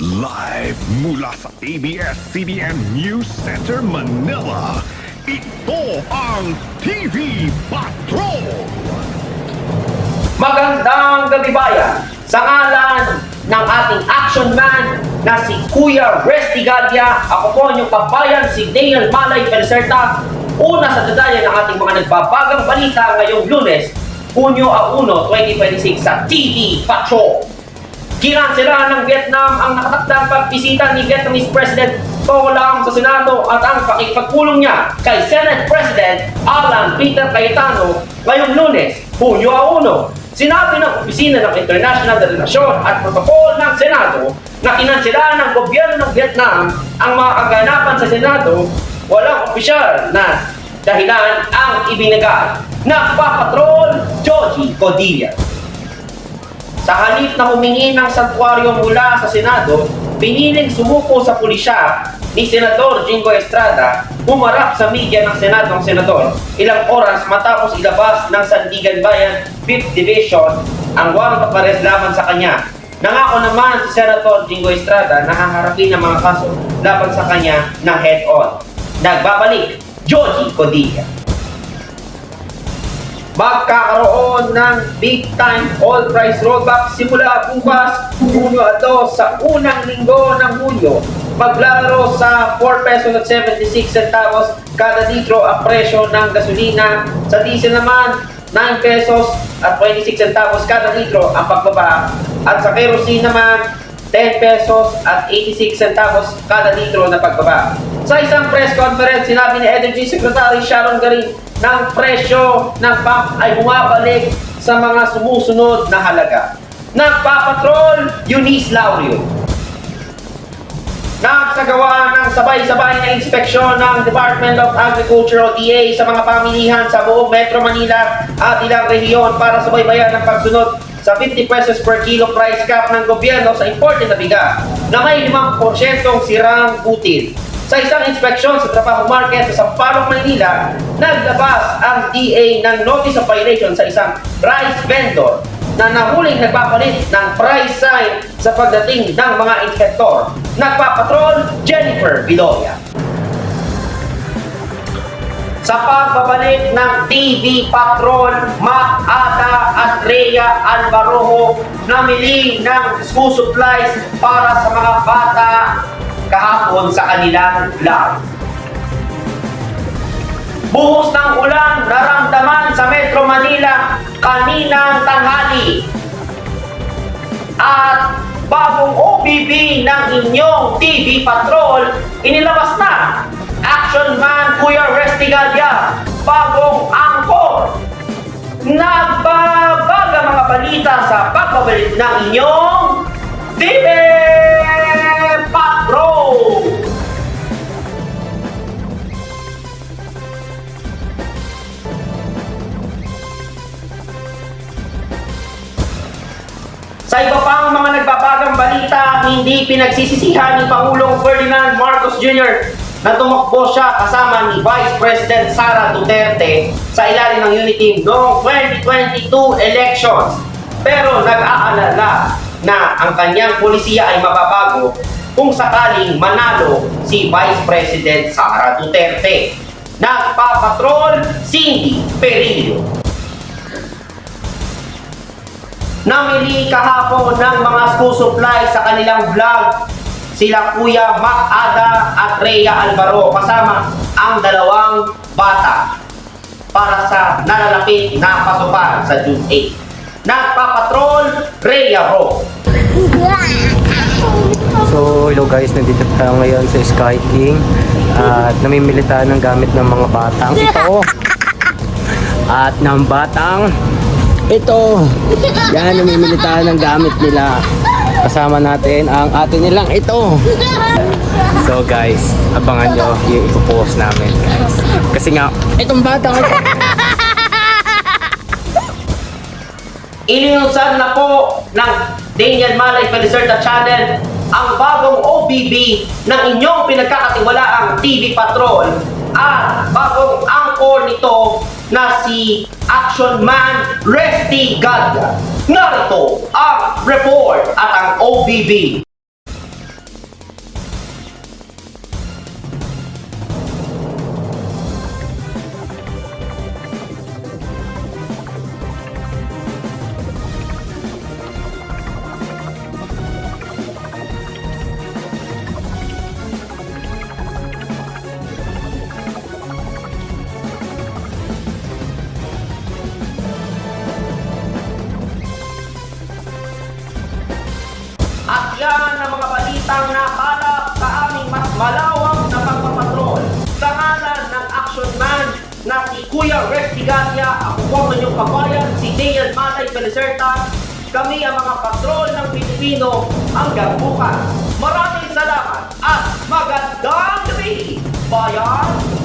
Live mula sa ABS-CBN News Center, Manila. Ito ang TV Patrol! Magandang gabi bayan! Sa ngalan ng ating action man na si Kuya Resty Gadya, ako po inyong kabayan si Daniel Malay Pelicerta. Una sa dadaya ng ating mga nagbabagang balita ngayong Lunes, Hunyo 1, 2026 sa TV Patrol. Kinansela ng Vietnam ang nakatakdang pagbisita ni Vietnamese President Tô Lam sa Senado at ang pakikipagpulong niya kay Senate President Alan Peter Cayetano ngayong Lunes, Hunyo 1. Sinabi ng Opisina ng International Relasyon at Protocol ng Senado na kinansela ng gobyerno ng Vietnam ang mga kaganapan sa Senado. Walang opisyal na dahilan ang ibinigay. Nagpapatrol, Joji Codilla. Sa halip na humingi ng santuaryo mula sa Senado, piniling sumuko sa pulisya ni Senador Jingo Estrada, humarap sa media ng Senado ang senador ilang oras matapos ilabas ng Sandigan Bayan 5th Division ang warrant of arrest laban sa kanya. Nangako naman si Senator Jingo Estrada na haharapin ang mga kaso laban sa kanya ng head-on. Nagbabalik, Joji Codilla. Magkakaroon ng big-time oil price rollback simula bukas, Hunyo 2 sa unang linggo ng Hunyo. Maglalaro sa 4 pesos at 76 centavos kada litro ang presyo ng gasolina. Sa diesel naman, 9 pesos at 26 centavos kada litro ang pagbaba. At sa kerosene naman, 10 pesos at 86 centavos kada litro na pagbaba. Sa isang press conference, sinabi ni Energy Secretary Sharon Garin na ang presyo ng pump ay bumabalik sa mga sumusunod na halaga. Nagpapatrol, Eunice Laurio. Nagsagawa ng sabay-sabay na inspeksyon ng Department of Agriculture o DA sa mga pamilihan sa buong Metro Manila at ilang rehiyon para subaybayan ang pagsunod sa 50 pesos per kilo price cap ng gobyerno sa imported na bigas na may 5% sirang butil. Sa isang inspeksyon sa Trabaho Market sa Sampaloc, Manila, naglabas ang DA ng notice of violation sa isang rice vendor na nahuling nagpapalit ng price sign sa pagdating ng mga inspektor. Nagpapatrol, Jennifer Viloria. Sa pagbabalik ng TV Patrol, Mac Ada at Rhea Alvarojo namili ng school supplies para sa mga bata kahapon sa kanilang vlog. Buhos ng ulan naramdaman sa Metro Manila kaninang tanghali. At bagong OBB ng inyong TV Patrol, inilabas na Action Man Kuya Resty Gadya, bagong angkor. Nagbabaga mga balita sa pagbabalik ng inyong TV Patrol. Sa iba pang mga nagbabagang balita, hindi pinagsisisihan ni Pangulong Ferdinand Marcos Jr. na tumakbo siya kasama ni Vice President Sara Duterte sa ilalim ng Unity Team noong 2022 elections. Pero nag-aalala na ang kanyang polisiya ay mababago kung sakaling manalo si Vice President Sara Duterte. Nagpapatrol, Cindy Perillo. Namili kahapon ng mga school supplies sa kanilang vlog sila Kuya Mac Ada at Rhea Alvaro kasama ang dalawang bata para sa nalalapit na pasukan sa June 8. Nagpapatrol, Rhea Ro. So hello guys, nandito tayo ngayon sa Sky King at namimili tayo ng gamit ng mga batang ito at ng batang ito. Yan, namimili tayo ng gamit nila. Kasama natin ang ate nilang ito. So guys, abangan nyo yung ipopost namin guys. Kasi nga, itong batang ito. Inilunsad na po ng Daniel Malay Pelicerta Channel ang bagong OBB ng inyong pinagkakatiwalaang TV Patrol at bagong angkor nito na si Action Man Resty Gadya. Narito ang report at ang OBB. ang nakalap sa aming mas malawak na pagpapatrol. Sa ngalan ng action man na si Kuya Resty Galia, ako po ang inyong kabayan, si Dale Malay Pelicerta. Kami ang mga patrol ng Pilipino hanggang bukas. Maraming salamat at magandang gabi, bayan!